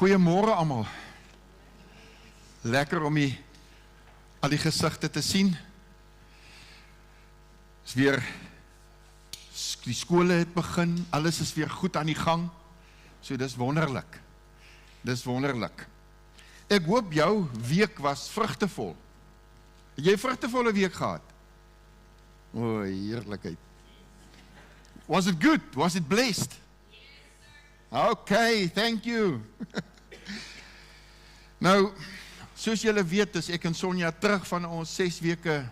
Goeiemôre almal. Lekker om al die gesigte te sien. Is weer, die skole het begin, alles is weer goed aan die gang. So dis wonderlik. Dis wonderlik. Ek hoop jou week was vrugtevol. Het jy 'n vrugtevolle week gehad? O, heerlikheid. Was it good? Was it blessed? Okay, thank you. Nou, soos julle weet, is ek en Sonja terug van ons 6 weke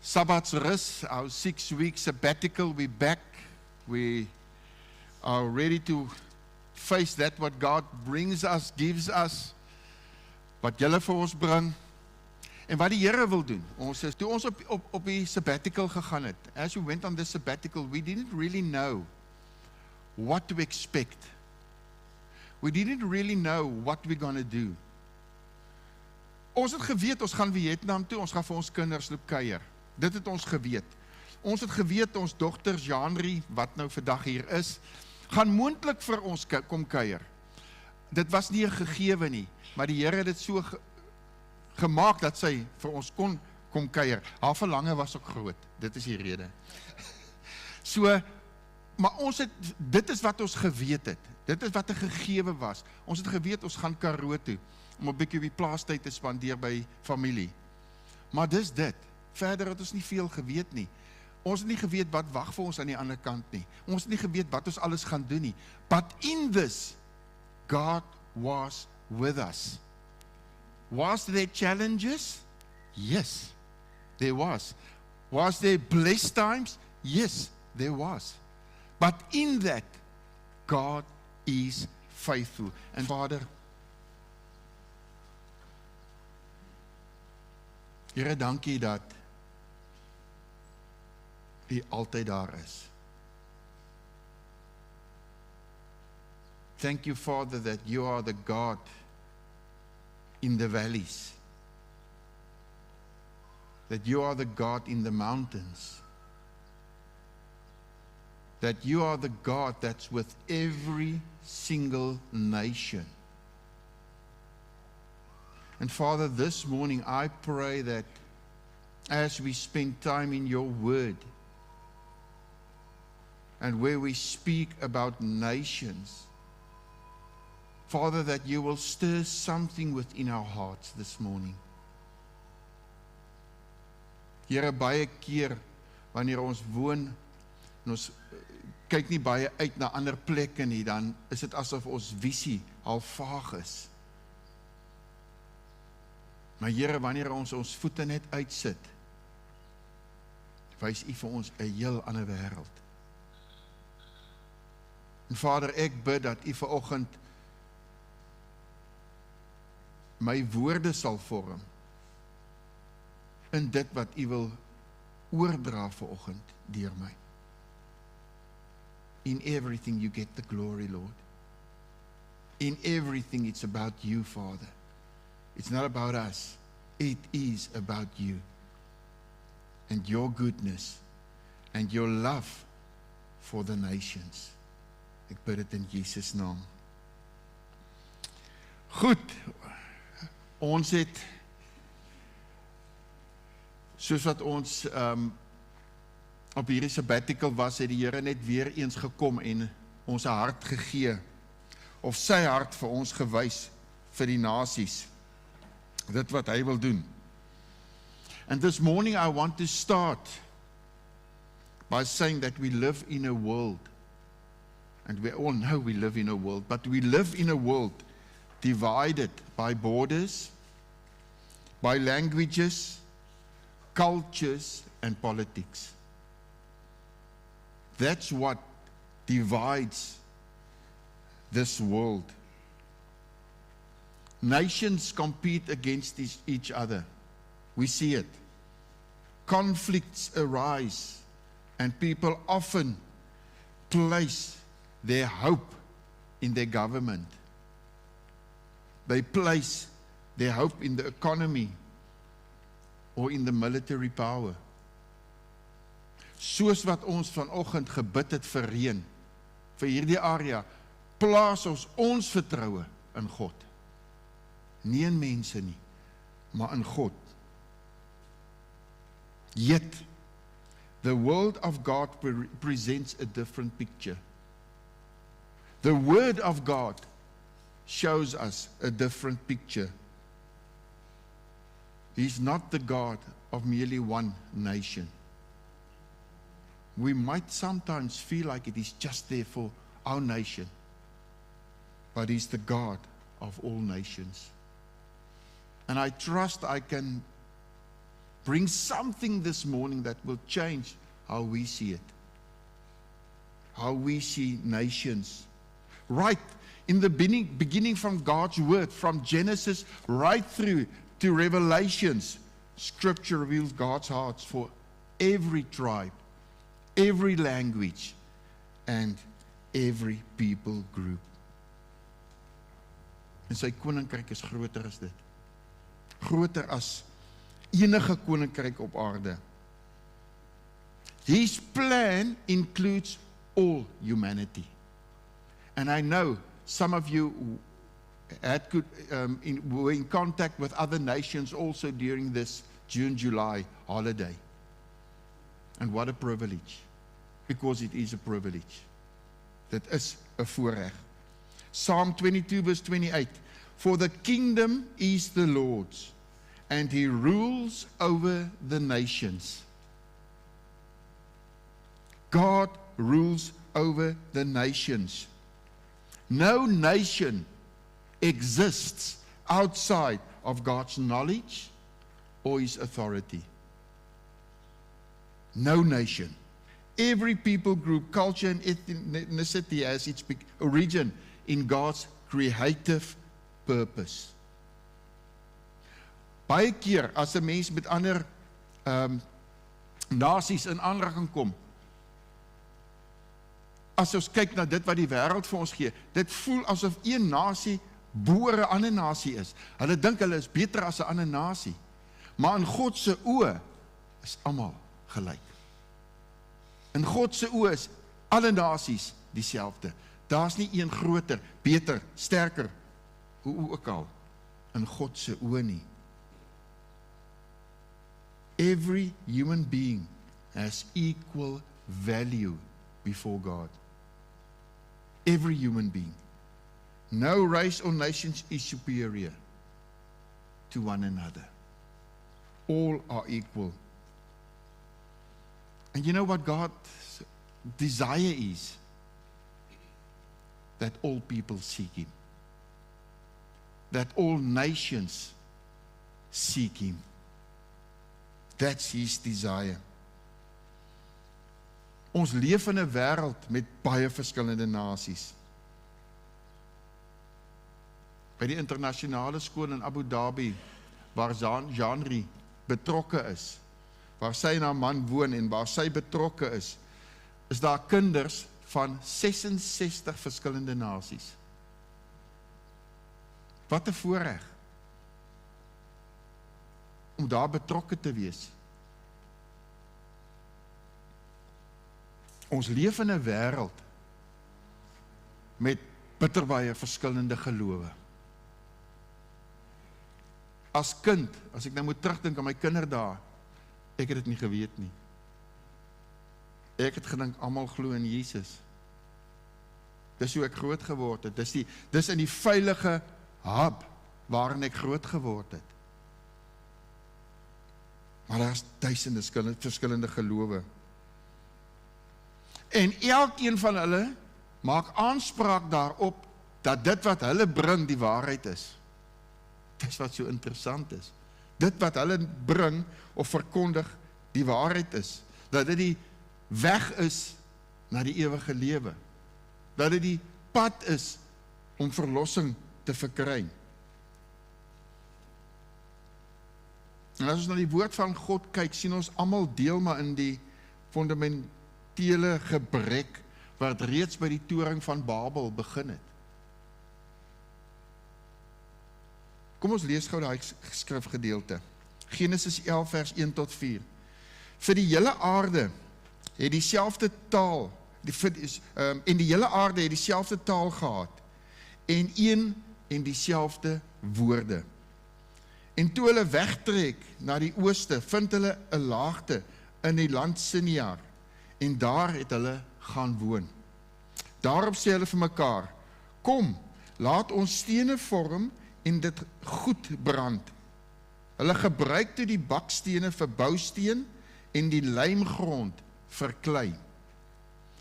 Sabbatsrus, our 6 week sabbatical. We're back. We are ready to face that what God brings us, gives us, wat julle vir ons bring, en wat die Here wil doen. Toe ons op die sabbatical gegaan het, as we went on the sabbatical, we didn't really know what to expect. We didn't really know what we're going to do. Ons het geweet, ons gaan Vietnam toe, ons gaan vir ons kinders loop kuier. Dit het ons geweet. Ons het geweet, ons dogter Janri, wat nou vandag hier is, gaan moontlik vir ons kom kuier. Dit was nie 'n gegewe nie, maar die Here het dit so gemaak dat sy vir ons kon kom kuier. Haar verlange was ook groot, dit is die rede. So, maar dit is wat ons geweet het. Dit is wat 'n gegewe was. Ons het geweet, ons gaan Karoo toe, om 'n bietjie op die plaastyd te spandeer by familie. Maar dis dit. Verder het ons nie veel geweet nie. Ons het nie geweet wat wag vir ons aan die ander kant nie. Ons het nie geweet wat ons alles gaan doen nie. But in this, God was with us. Was there challenges? Yes, there was. Was there blessed times? Yes, there was. But in that, God is faithful. And Vader, Here, dankie dat U altyd daar is. Thank you, Father, that You are the God in the valleys. That You are the God in the mountains. That You are the God that's with every single nation. And Father, this morning I pray that as we spend time in Your Word, and where we speak about nations, Father, that You will stir something within our hearts this morning. Here, baie keer, wanneer ons woon, en ons kyk nie baie uit na ander plekke nie, dan is dit asof ons visie al vaag is. Maar Here, wanneer ons voete net uitsit, wys U vir ons 'n heel ander wêreld. En Vader, ek bid dat U vanoggend my woorde sal vorm in dit wat U wil oordra vanoggend deur my. In everything You get the glory, Lord. In everything it's about You, Father. It's not about us. It is about You and Your goodness and Your love for the nations. Ek bid dit in Jesus naam. Goed, ons het, soos wat ons op hierdie sabbatical was, het die Here net weer eens gekom en ons hart gegee, of sy hart vir ons gewys vir die nasies. Dit wat hy wil doen. And this morning I want to start by saying that we live in a world, and we all know we live in a world, but we live in a world divided by borders, by languages, cultures, and politics. That's what divides this world. Nations compete against each other. We see it. Conflicts arise, and people often place their hope in their government. They place their hope in the economy or in the military power. Soos wat ons vanoggend gebid het vir reën, vir hierdie area, plaas ons vertroue in God. Nie in mense nie, maar in God. Yet, the world of God presents a different picture. The Word of God shows us a different picture. He's not the God of merely one nation. We might sometimes feel like it is just there for our nation, but He's the God of all nations. And I trust I can bring something this morning that will change how we see it, how we see nations. Right in the beginning from God's Word, from Genesis right through to Revelations, Scripture reveals God's heart for every tribe, every language, and every people group. En sy koninkryk is groter as dit. Groter as enige koninkryk op aarde. His plan includes all humanity. And I know some of you were in contact with other nations also during this June-July holiday. And what a privilege. Because it is a privilege. Dit is 'n voorreg. Psalm 22 verse 28. For the kingdom is the Lord's, and He rules over the nations. God rules over the nations. No nation exists outside of God's knowledge or His authority. No nation. Every people group, culture and ethnicity has its origin in God's creative purpose. Baie keer as 'n mens met ander nasies in aanraking kom, as ons kyk na dit wat die wêreld vir ons gee, dit voel asof een nasie bo 'n ander nasie is. Hulle dink hulle is beter as 'n ander nasie. Maar in God se oë is almal gelyk. In God se oë is alle nasies dieselfde. Daar's nie een groter, beter, sterker, hoe ook al, in God se oë nie. Every human being has equal value before God. Every human being. No race or nation is superior to one another. All are equal. And you know what God's desire is? That all people seek Him. That all nations seek Him. That's His desire. Ons leef in 'n wêreld met baie verskillende nasies. By die internasionale skool in Abu Dhabi, waar Jean-Rie betrokke is, waar sy en haar man woon en waar sy betrokke is daar kinders van 66 verskillende nasies. Wat 'n voorreg om daar betrokke te wees. Ons leef in 'n wêreld met bitter baie verskillende gelowe. As kind, as ek nou moet terugdink aan my kinderdae, ek het dit nie geweet nie. Ek het gedink almal glo in Jesus. Dis hoe ek groot geword het. Dis in die veilige hub waarin ek groot geword het. Maar daar is duisende verskillende gelowe. En elkeen van hulle maak aanspraak daarop dat dit wat hulle bring die waarheid is. Dis wat so interessant is. Dit wat hulle bring of verkondig die waarheid is. Dat dit die weg is na die ewige lewe. Dat dit die pad is om verlossing te verkry. En as ons na die woord van God kyk, sien ons almal deel maar in die fundamentele gebrek wat reeds by die toring van Babel begin het. Kom ons lees gou daai skrifgedeelte. Genesis 11 vers 1 tot 4. Vir die hele aarde het dieselfde taal, en die hele aarde het dieselfde taal gehad, en een en dieselfde woorde. En toe hulle wegtrek na die ooste, vind hulle 'n laagte in die land Siniar, en daar het hulle gaan woon. Daarop sê hulle vir mekaar, kom, laat ons stene vorm en dit goed brand. Hulle gebruik toe die bakstene vir bousteen en die lijmgrond vir klei.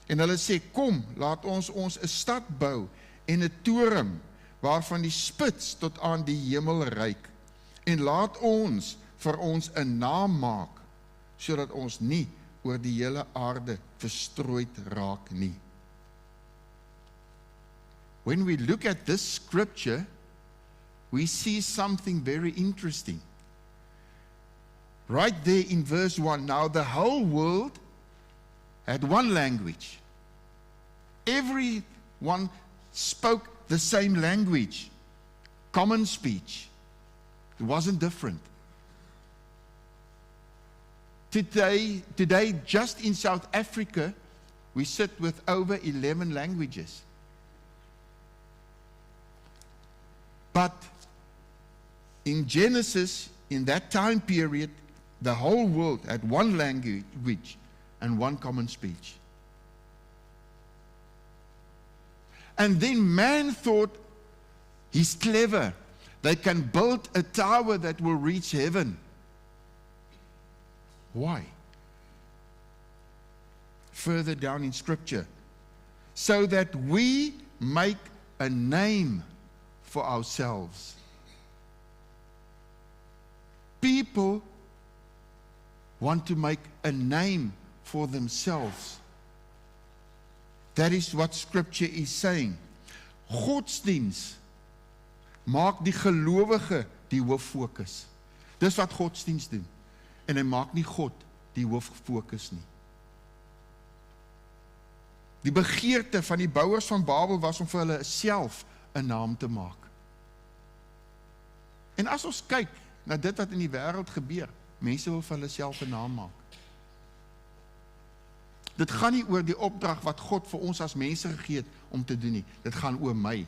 En hulle sê, kom, laat ons 'n stad bou en 'n toring, waarvan die spits tot aan die hemel reik. En laat ons vir ons 'n naam maak, sodat ons nie oor die hele aarde verstrooid raak nie. When we look at this scripture, we see something very interesting. Right there in verse 1, now the whole world had one language. Everyone spoke the same language, common speech. It wasn't different. Today, just in South Africa, we sit with over 11 languages. But in Genesis, in that time period, the whole world had one language and one common speech. And then man thought, he's clever. They can build a tower that will reach heaven. Why? Further down in Scripture, so that we make a name for ourselves. People want to make a name for themselves. That is what Scripture is saying. Godsdiens maak die gelowige die hooffokus. Dis wat godsdiens doen. En hy maak nie God die hooffokus nie. Die begeerte van die bouers van Babel was om vir hulle self 'n naam te maak. En as ons kyk na dit wat in die wêreld gebeur, mense wil vir hulle self 'n naam maak. Dit gaan nie oor die opdrag wat God vir ons as mense gegee het om te doen nie. Dit gaan oor my.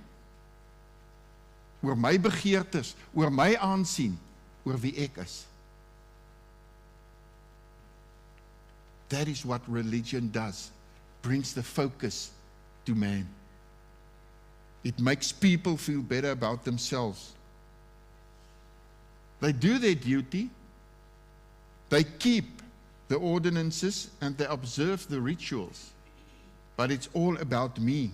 Oor my begeertes, oor my aansien, oor wie ek is. That is what religion does. Brings the focus to man. It makes people feel better about themselves. They do their duty. They keep the ordinances and they observe the rituals. But it's all about me.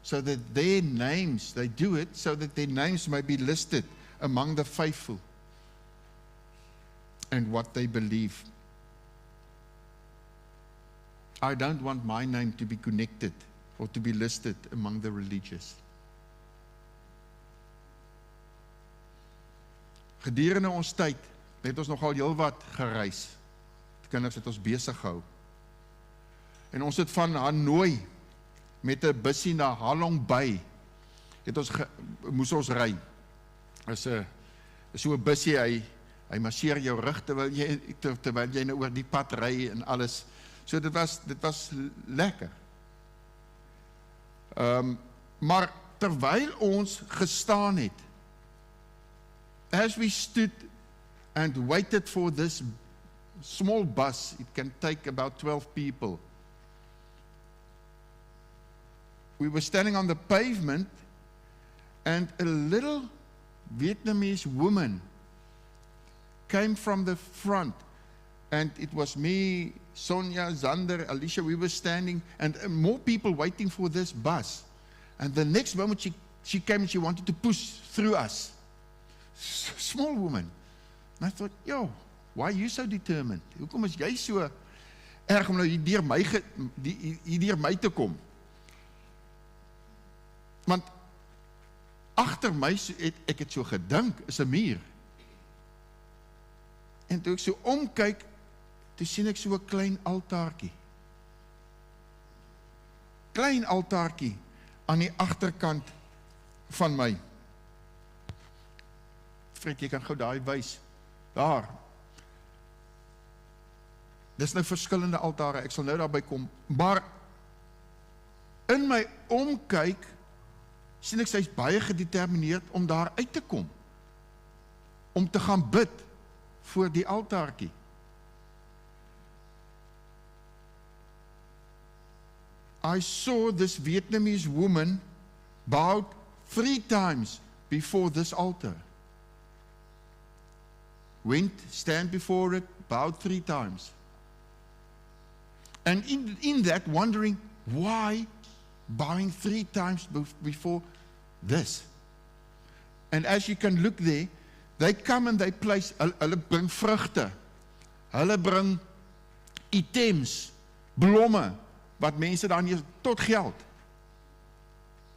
So that their names, they do it so that their names may be listed among the faithful and what they believe. I don't want my name to be connected or to be listed among the religious. Gedurende ons tyd het ons nogal heel wat gereis. Die kinders het ons besig gehou. En ons het van Hanoi met 'n bussie na Halong Bay moes ons ry. Is so 'n bussie, hy masseer jou rug terwyl jy nou oor die pad ry en alles. So dit was lekker. Maar terwyl ons gestaan het, as we stood and waited for this small bus, it can take about 12 people. We were standing on the pavement and a little Vietnamese woman came from the front. And it was me, Sonia, Zander, Alicia, we were standing, and more people waiting for this bus. And the next moment she came and she wanted to push through us. Small woman. And I thought, yo, why are you so determined? Hoekom is jy so erg om nou hier deur my te kom? Want agter my ek het so gedink, is 'n muur. En toe ek so omkyk, toe sien ek so 'n klein altaartjie. Klein altaartjie aan die agterkant van my. Fred, jy kan gou daai wys. Daar. Dis nou verskillende altare, ek sal nou daarby kom. Maar in my omkyk, sien ek sy is baie gedetermineerd om daar uit te kom. Om te gaan bid voor die altaartjie. I saw this Vietnamese woman bowed 3 times before this altar. Went, stand before it, bowed 3 times. And in that, wondering, why bowing 3 times before this? And as you can look there, they come and they place, hulle bring vrugte, hulle bring items, blomme, wat mense daar neer, tot geld.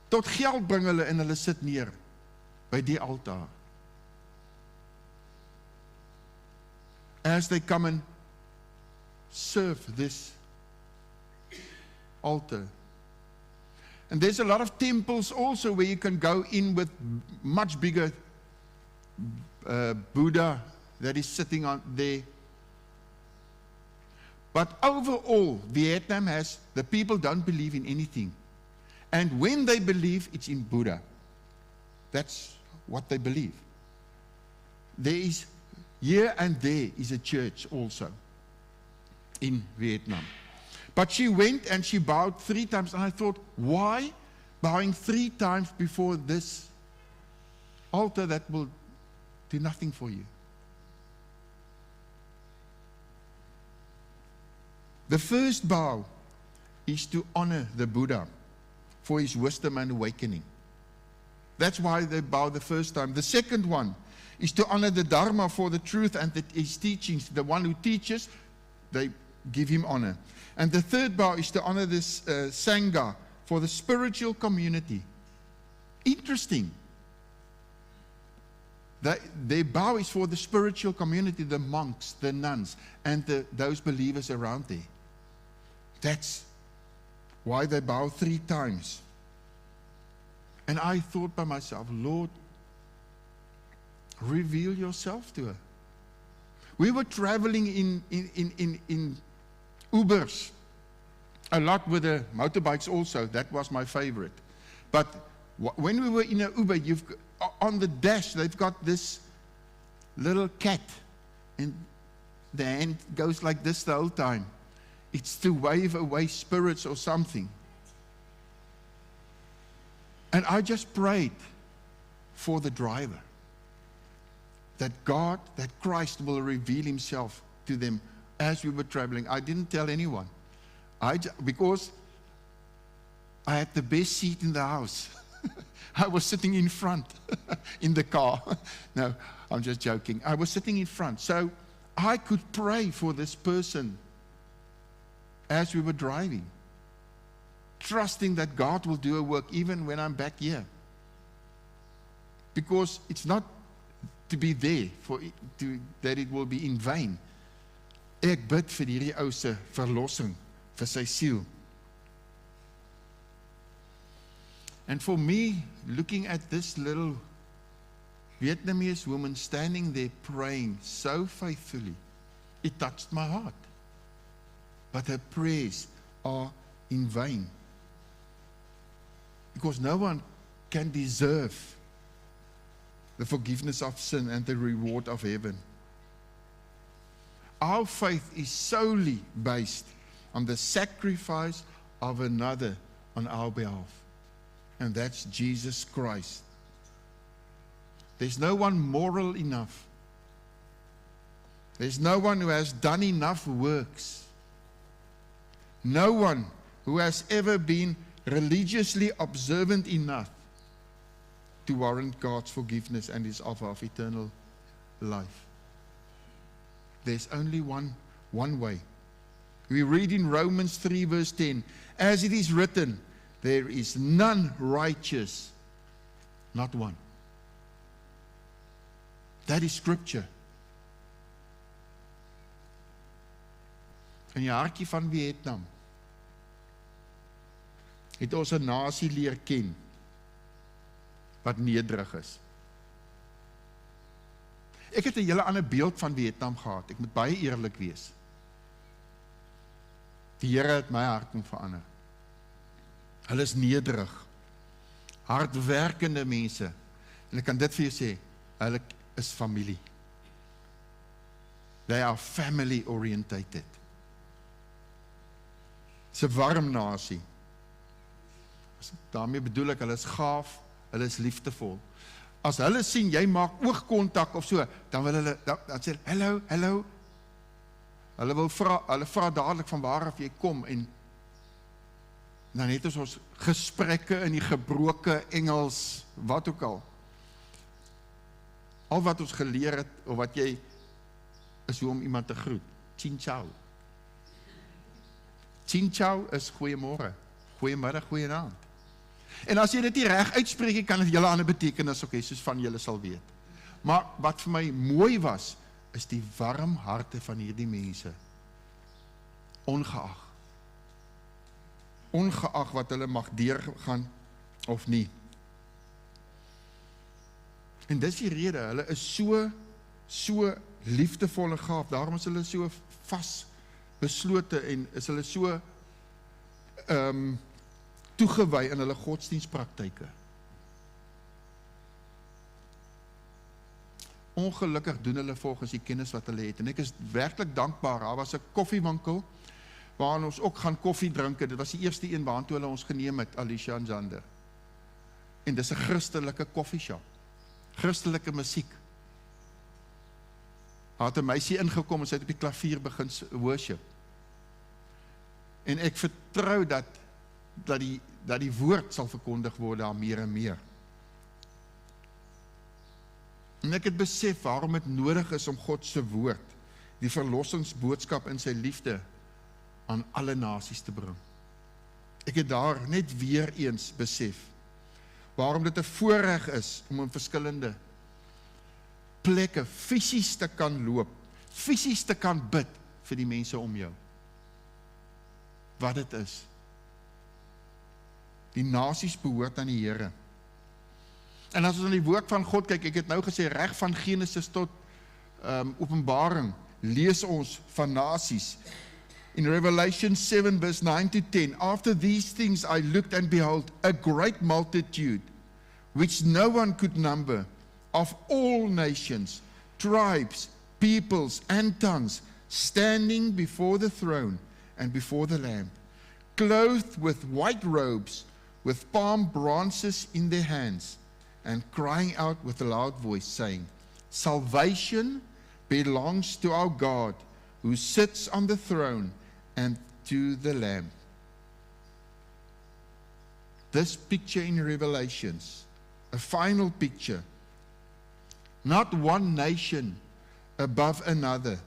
Tot geld bring hulle en hulle sit neer by die altaar. As they come and serve this altar. And there's a lot of temples also where you can go in with much bigger Buddha that is sitting on there. But overall, Vietnam has, the people don't believe in anything. And when they believe, it's in Buddha. That's what they believe. There is, here and there is a church also in Vietnam. But she went and she bowed 3 times, and I thought, why bowing 3 times before this altar that will do nothing for you? The first bow is to honor the Buddha for his wisdom and awakening. That's why they bow the first time. The second one is to honor the Dharma for the truth and his teachings. The one who teaches, they give him honor. And the third bow is to honor this Sangha for the spiritual community. Interesting. Their bow is for the spiritual community, the monks, the nuns, and those believers around there. That's why they bow 3 times. And I thought by myself, Lord, reveal yourself to her. We were traveling in Ubers a lot with the motorbikes also. That was my favorite. But when we were in an Uber, on the dash, they've got this little cat, and the hand goes like this the whole time. It's to wave away spirits or something. And I just prayed for the driver, that God, that Christ will reveal himself to them as we were traveling. I didn't tell anyone, because I had the best seat in the house. I was sitting in front in the car. No, I'm just joking. I was sitting in front, so I could pray for this person as we were driving, trusting that God will do a work even when I'm back here. Because it's not to be there that it will be in vain. Ek bid vir hierdie ou se verlossing, vir sy siel. And for me, looking at this little Vietnamese woman standing there praying so faithfully, it touched my heart. But her prayers are in vain. Because no one can deserve the forgiveness of sin and the reward of heaven. Our faith is solely based on the sacrifice of another on our behalf. And that's Jesus Christ. There's no one moral enough. There's no one who has done enough works. No one who has ever been religiously observant enough to warrant God's forgiveness and his offer of eternal life. There's only one way. We read in Romans 3 verse 10, as it is written, there is none righteous, not one. That is scripture. In die hartjie van Vietnam het ons 'n nasie leer ken wat nederig is. Ek het 'n hele ander beeld van Vietnam gehad. Ek moet baie eerlik wees. Die Here het my hart kom verander. Hulle is nederig. hardwerkende mense. En ek kan dit vir jou sê, hulle is familie. They are family orientated. Dis 'n warm nasie. Daarmee bedoel ek, hulle is gaaf, hulle is liefdevol. As hulle sien, jy maak oogkontak of so, dan wil hulle, dan sê hulle, hallo. Hulle vra dadelik van waar af jy kom, en dan het ons gesprekke in die gebroke Engels, wat ook al. Al wat ons geleer het, of wat jy, is hoe om iemand te groet. Chin chow. Chin chow is goeiemôre, goeiemiddag, goeienaand. En as jy dit nie reg uitspreek, kan dit julle ander betekenis ook hê, soos van julle sal weet. Maar wat vir my mooi was, is die warm harte van hierdie mense. Ongeag wat hulle mag deurgaan of nie. En dis die rede, hulle is so liefdevol en gaaf, daarom is hulle so vas beslote en is hulle so toegewy in hulle godsdienstpraktyke. Ongelukkig doen hulle volgens die kennis wat hulle het, en ek is werklik dankbaar. Daar was 'n koffiewinkel waar ons ook gaan koffie drink. Dit was die eerste een waartoe hulle ons geneem het, Alicia en Zander. En dis 'n Christelike koffieshop, Christelike musiek. Daar het 'n meisie ingekom en sy het op die klavier begin worship. En ek vertrou dat die woord sal verkondig word daar meer en meer. En ek het besef waarom het nodig is om God se woord, die verlossingsboodskap in sy liefde, aan alle nasies te bring. Ek het daar net weer eens besef waarom dit 'n voorreg is om in verskillende plekke fisies te kan loop, fisies te kan bid vir die mense om jou. Wat dit is. Die nasies behoort aan die Here. En as ons aan die woord van God kyk, ek het nou gesê, reg van Genesis tot Openbaring, lees ons van nasies. In Revelation 7 verse 9 to 10, after these things I looked and behold, a great multitude, which no one could number, of all nations, tribes, peoples, and tongues, standing before the throne and before the Lamb, clothed with white robes, with palm branches in their hands, and crying out with a loud voice, saying, Salvation belongs to our God, who sits on the throne, and to the Lamb. This picture in Revelations, a final picture, not one nation above another,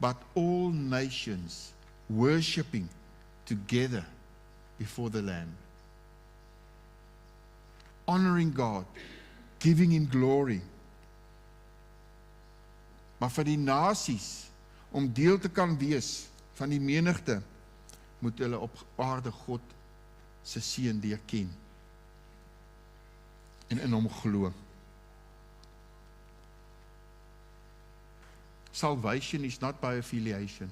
but all nations worshiping together before the Lamb. Honoring God, giving Him glory. Maar vir die nasies, om deel te kan wees van die menigte, moet hulle op aarde God se seën leer ken en in hom glo. Salvation is not by affiliation.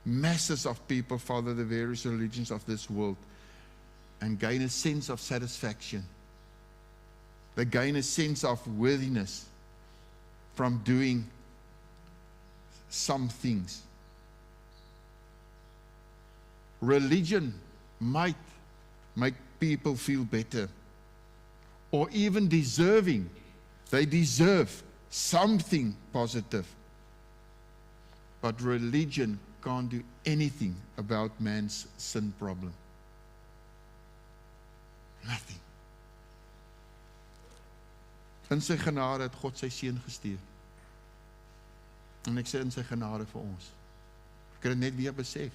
Masses of people follow the various religions of this world and gain a sense of satisfaction. They gain a sense of worthiness from doing some things. Religion might make people feel better, or even deserving. They deserve something positive. But religion can't do anything about man's sin problem. Nothing. In sy genade het God sy seun gestuur. En ek sê in sy genade vir ons. Ek het dit net weer besef.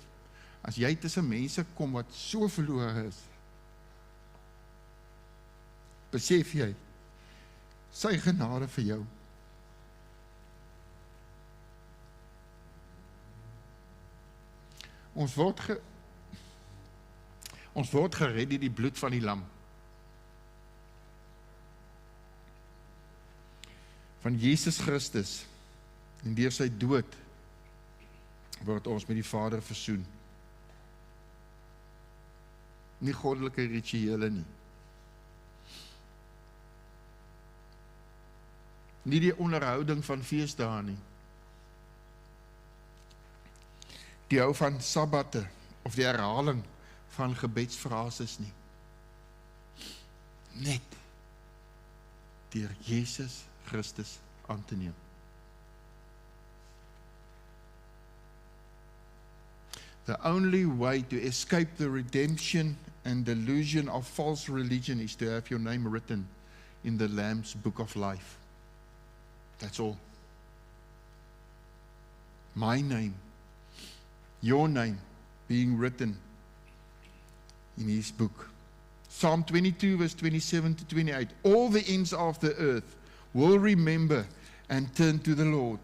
As jy tussen mense kom wat so verlore is, besef jy sy genade vir jou. Ons word gered deur die bloed van die lam. Van Jesus Christus, en deur sy dood word ons met die Vader versoen. nie goddelike rituele nie. Nie die onderhouding van feesdae nie. Die hou van sabbatte of die herhaling van gebedsfrases nie. Net deur Jesus Christus aan te neem. The only way to escape the redemption and delusion of false religion is to have your name written in the Lamb's book of life. That's all. My name, your name being written in his book. Psalm 22 verse 27 to 28. All the ends of the earth will remember and turn to the Lord.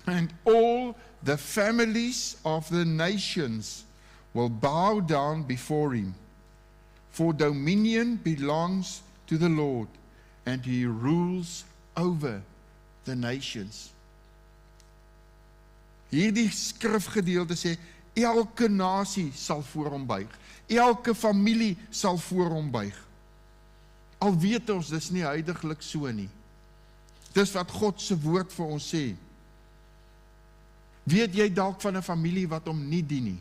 And all the families of the nations will bow down before him. For dominion belongs to the Lord, and he rules over the nations. Hierdie skrifgedeelte sê, elke nasie sal voor hom buig. Elke familie sal voor hom buig. Al weet ons, dis nie huidiglik so nie. Dis wat God se woord vir ons sê. Weet jy dalk van 'n familie wat hom nie dien nie?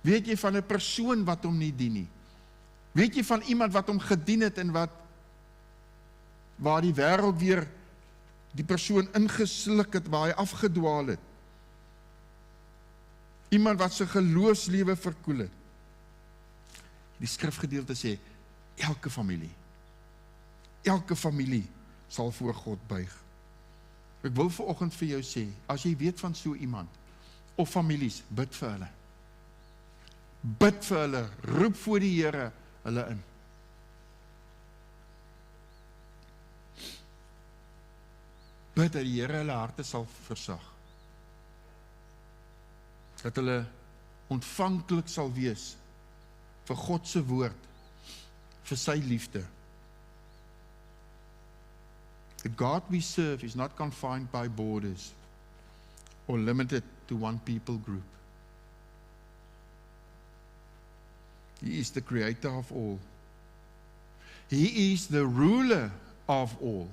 Weet jy van 'n persoon wat hom nie dien nie? Weet jy van iemand wat hom gedien het en waar die wêreld weer die persoon ingesluk het, waar hy afgedwaal het? Iemand wat sy geloofslewe verkoel het. Die skrifgedeelte sê, elke familie sal voor God buig. Ek wil vanoggend vir jou sê, as jy weet van so iemand, of families, bid vir hulle. Bid vir hulle, roep voor die Here hulle in. Bid dat die Here hulle harte sal versag. Dat hulle ontvanklik sal wees vir God se woord, vir sy liefde. The God we serve is not confined by borders or limited to one people group. He is the creator of all. He is the ruler of all.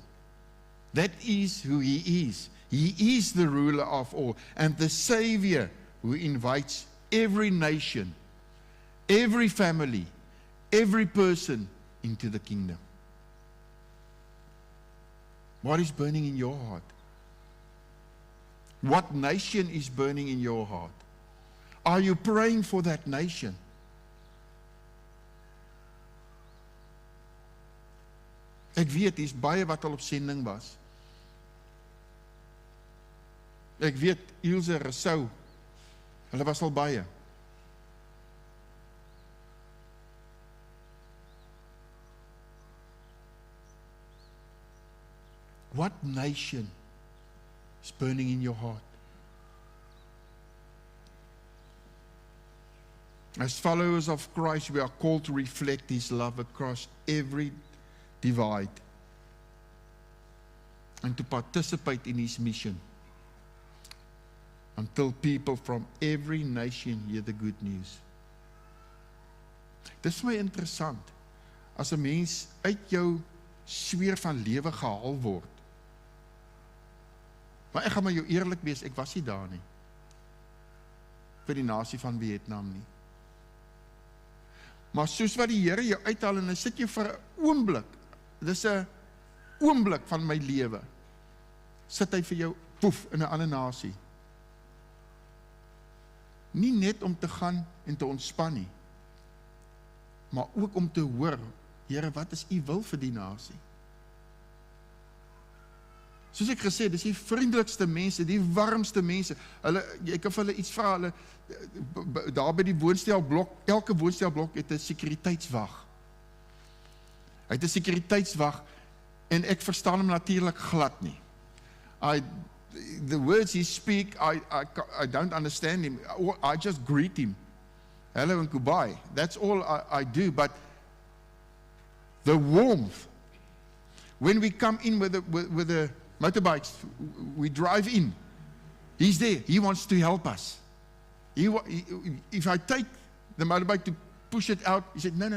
That is who he is. He is the ruler of all and the Savior who invites every nation, every family, every person into the kingdom. What is burning in your heart? What nation is burning in your heart? Are you praying for that nation? Ek weet, is baie wat al op sending was. Ek weet, Ilse, Rousseau, hulle was al baie. What nation is burning in your heart? As followers of Christ, we are called to reflect his love across every divide and to participate in his mission until people from every nation hear the good news. Dis my interessant, as 'n mens uit jou sfeer van lewe gehaal word. Maar ek gaan maar jou eerlik wees, ek was nie daar nie. Vir die nasie van Vietnam nie. Maar soos wat die Here jou uithaal en hy sit jou vir 'n oomblik, dis 'n oomblik van my lewe, sit hy vir jou, poef, in 'n ander nasie. Nie net om te gaan en te ontspan nie, maar ook om te hoor, Here, wat is u wil vir die nasie? Soos ek gesê, dis die vriendelikste mense, die warmste mense. Ek kan vir hulle iets vra, hulle daar by die woonstelblok, elke woonstelblok het 'n sekuriteitswag. Hy het 'n sekuriteitswag en ek verstaan hom natuurlik glad nie. The words he speak, I don't understand him. I just greet him. Hello and goodbye. That's all I do, but the warmth, when we come in with the motorbikes, we drive in, he's there, he wants to help us. If I take the motorbike to push it out. He said, no.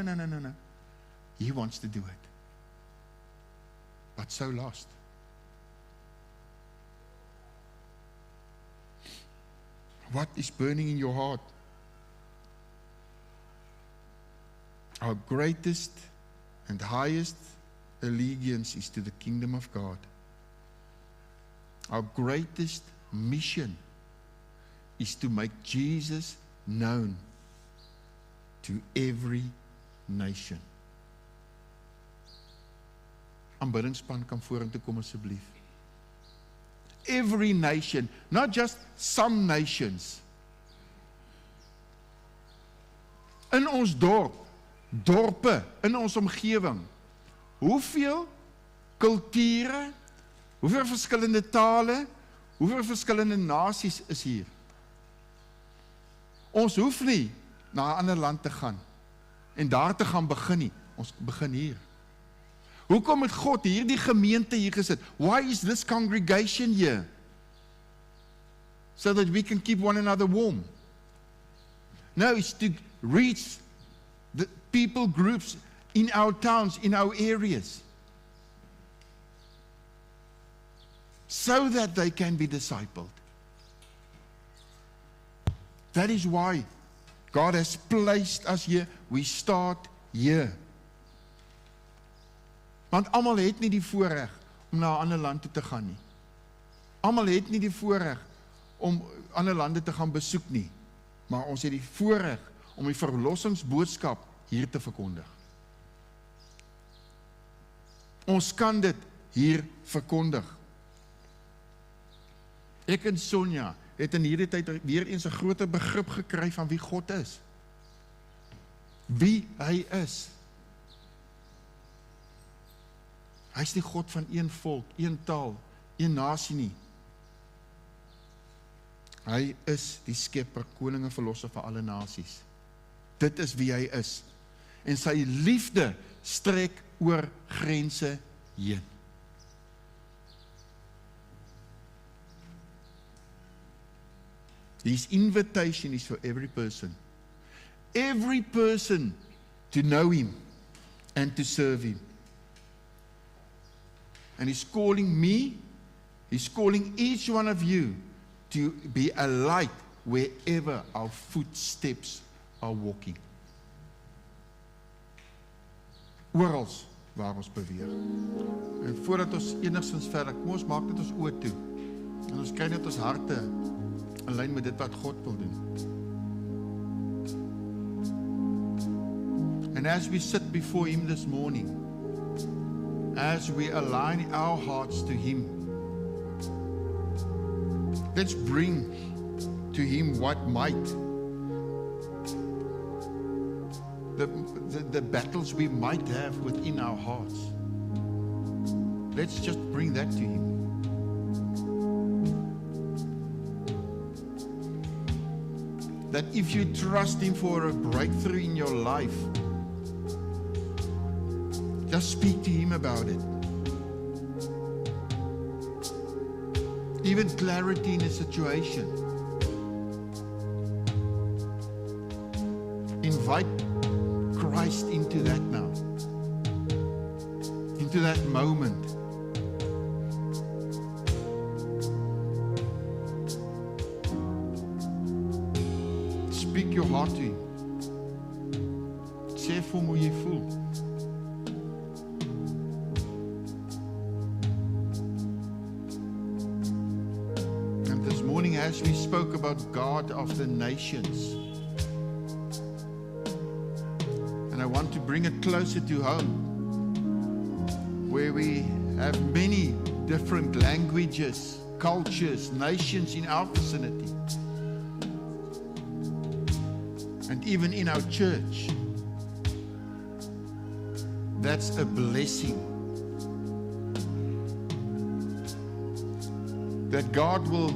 He wants to do it. But so lost. What is burning in your heart? Our greatest and highest allegiance is to the kingdom of God. Our greatest mission is to make Jesus known to every nation. Aanbiddingspan kan vorentoe kom asseblief. Every nation, not just some nations. In ons dorpe, in ons omgewing, hoeveel kulture, hoeveel verskillende tale, hoeveel verskillende nasies is hier? Ons hoef nie na 'n ander land te gaan en daar te gaan begin nie. Ons begin hier. Hoekom het God hierdie gemeente hier gesit? Why is this congregation here? So that we can keep one another warm. No, it's to reach the people groups in our towns, in our areas. So that they can be discipled. That is why God has placed us here. We start here. Want almal het nie die voorreg om na 'n ander land toe te gaan nie. Almal het nie die voorreg om ander lande te gaan besoek nie. Maar ons het die voorreg om die verlossingsboodskap hier te verkondig. Ons kan dit hier verkondig. Ek en Sonja het in hierdie tyd weer eens 'n groter begrip gekry van wie God is. Wie hy is. Hy is nie God van een volk, een taal, een nasie nie. Hy is die skepper, koning en verlosser vir alle nasies. Dit is wie hy is. En sy liefde strek oor grense heen. His invitation is for every person. Every person to know him and to serve him. And he's calling me, he's calling each one of you to be a light wherever our footsteps are walking. Oral waar ons beweeg. En voordat ons enigstens verder, kom ons maak dit ons oë toe. En ons kry net ons harte in lyn met dit wat God wil doen. And as we sit before him this morning, as we align our hearts to him, let's bring to him what might, the battles we might have within our hearts. Let's just bring that to him. That if you trust him for a breakthrough in your life, just speak to him about it. Even clarity in a situation. Invite Christ into that now. Into that moment. Speak your heart to him. Sê vir hom hoe jy voel. As we spoke about God of the nations, and I want to bring it closer to home, where we have many different languages, cultures, nations in our vicinity, and even in our church. That's a blessing. That God will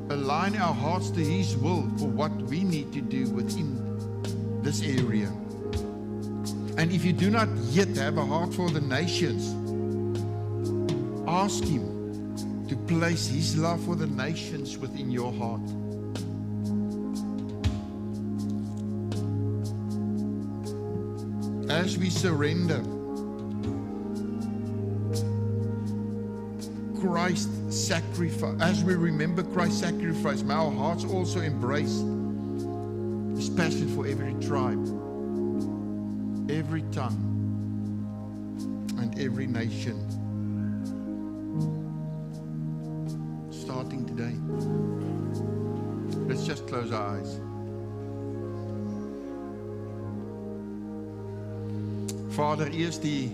align our hearts to his will for what we need to do within this area. And if you do not yet have a heart for the nations, ask him to place his love for the nations within your heart. as we surrender Christ's sacrifice, as we remember Christ's sacrifice, may our hearts also embrace His passion for every tribe, every tongue, and every nation. Starting today. Let's just close our eyes. Vader, U is die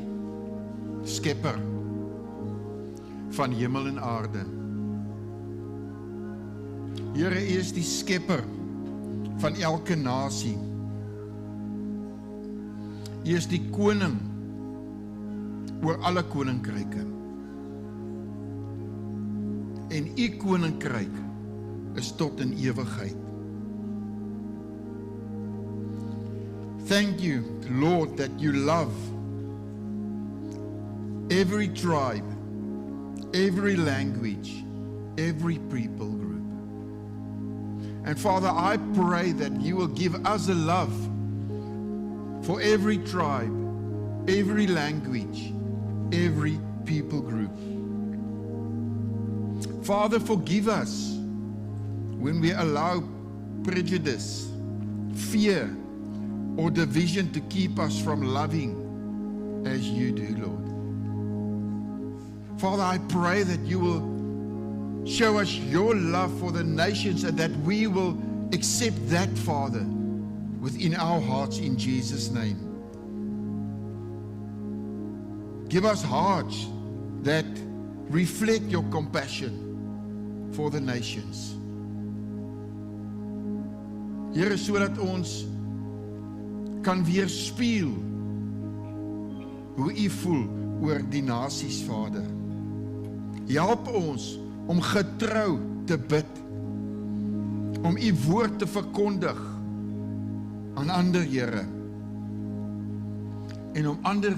skepper van hemel en aarde. Here, U is die skepper van elke nasie. U is die koning oor alle koninkryke. En U koninkryk is tot in ewigheid. Thank you, Lord, that you love every tribe, every language, every people group. And Father, I pray that you will give us a love for every tribe, every language, every people group. Father, forgive us when we allow prejudice, fear, or division to keep us from loving as you do, Lord. Father, I pray that you will show us your love for the nations and that we will accept that, Father, within our hearts in Jesus' name. Give us hearts that reflect your compassion for the nations. Here, sodat ons kan weerspieël hoe U voel oor die nasies, Vader. Help ons om getrou te bid, om U woord te verkondig aan ander, Here, en om ander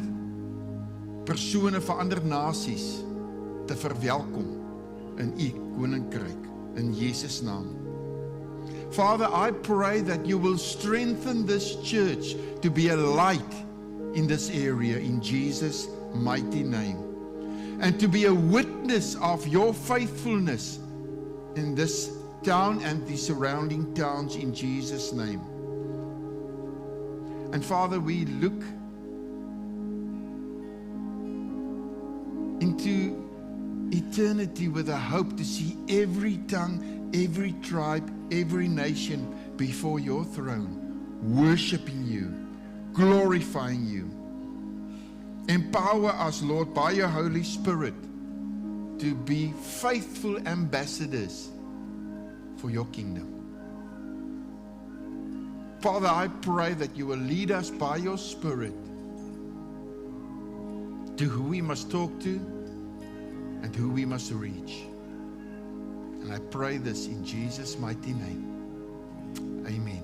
persone van ander nasies te verwelkom in U koninkryk, in Jesus' naam. Father, I pray that you will strengthen this church to be a light in this area in Jesus' mighty name, and to be a witness of your faithfulness in this town and the surrounding towns in Jesus' name. And Father, we look into eternity with a hope to see every tongue, every tribe, every nation before your throne, worshiping you, glorifying you. Empower us, Lord, by your Holy Spirit to be faithful ambassadors for your kingdom. Father, I pray that you will lead us by your Spirit to who we must talk to and who we must reach. And I pray this in Jesus' mighty name. Amen.